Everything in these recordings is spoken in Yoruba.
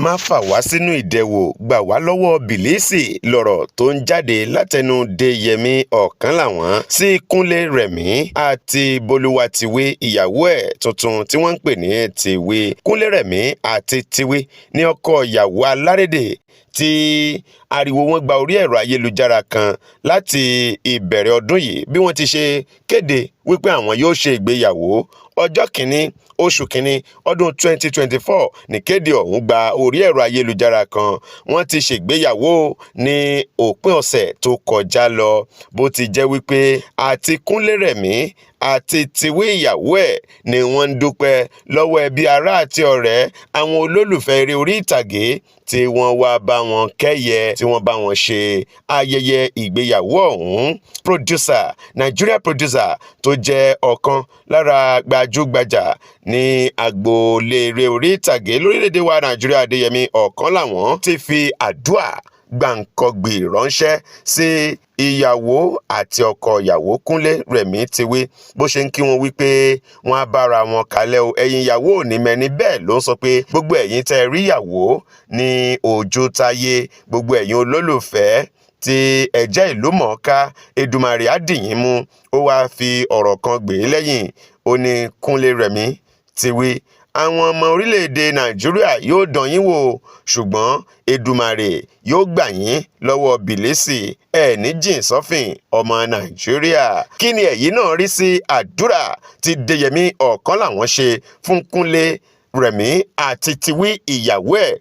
má fà wá sínú ìdẹwò, gbà wá lọ́wọ́ bìlísì lọ̀rọ̀ tó ń jáde látẹnu Deyemi Okanlawon sí Kunle Remi àti Bolúwatíwí ìyàwó ẹ̀ tuntun tí wọ́n ń pè ní Tiwi. Kunle Remi àti Tiwi ní ọkọ ìyàwó alárédè tí ariwo wọn gba orí ẹ̀rọ ayélujára kan láti ìbẹ̀rẹ̀ ọdún yìí bí wọ́n ti ṣe kéde wípé àwọn yóò ṣe ìgbéyàwó ọjọ́ kìíní oṣù kìíní ọdún 2024 nìkéde ọ̀hún gba orí ẹ̀rọ ayélujára kan. Wọ́n ti ṣègbéyàwó ní òpin ọ̀sẹ̀ tó kọjá lọ bó ti jẹ́ wípé àti Kunle Remi àti Tiwi ìyàwó ẹ̀ ni wọ́n ń dúpẹ́ lọ́wọ́ ẹbí ará àti ọ̀rẹ́ àwọn olólùfẹ́ eré orí ìtàgé tí wọ́n wá bá wọn kẹ́yẹ tí wọ́n bá wọn ṣe ayẹyẹ ìgbéyàwó ọ̀hún. Nigeria producer tó jẹ́ ọ̀kan lára gbajúgbajà ní agboolé eré orí ìtàgé lórílẹ̀‐èdè wa Nàìjíríà Deyemi Okanlawon ti fi àdúà gbàǹkangbì ránṣẹ́ sí ìyàwó àti ọkọ ìyàwó Kunle Remi Tiwi bó ṣe ń kí wọn wípé wọn á bára wọn kalẹ̀ o. Ẹ̀yin ìyàwó ò ní mẹ́ni bẹ́ẹ̀ ló ń sọ pé gbogbo ẹ̀yin tẹ́ rí ìyàwó ní ojú táyé, gbogbo ẹ̀yin olólùfẹ́ tí ẹ jẹ́ ìlú mọ̀ọ́ká, Èdùmàrè á dì yín mú. Ó wáá fi ọ̀rọ̀ kan gbè é lẹ́yìn, ó ní Kunle Remi Tiwi àwọn ọmọ orílẹ̀-èdè Nàìjíríà yóò dán yín wò ṣùgbọ́n Èdùmàrè yóò gbà yín lọ́wọ́ bìlísì ẹ̀ ní jìn sọ́fìn ọmọ Nàìjíríà. Kí ni ẹ̀yin náà rí sí àdúrà tí Deyemi Okanlawon ṣe fún Kunle Remi àti Tiwi ìyàwó ẹ̀?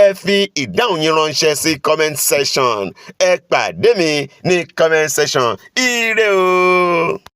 Ẹ fi ìdáhùn yín ránṣẹ́ sí comment section. Ẹ pàdé mi ní comment section. Ire o.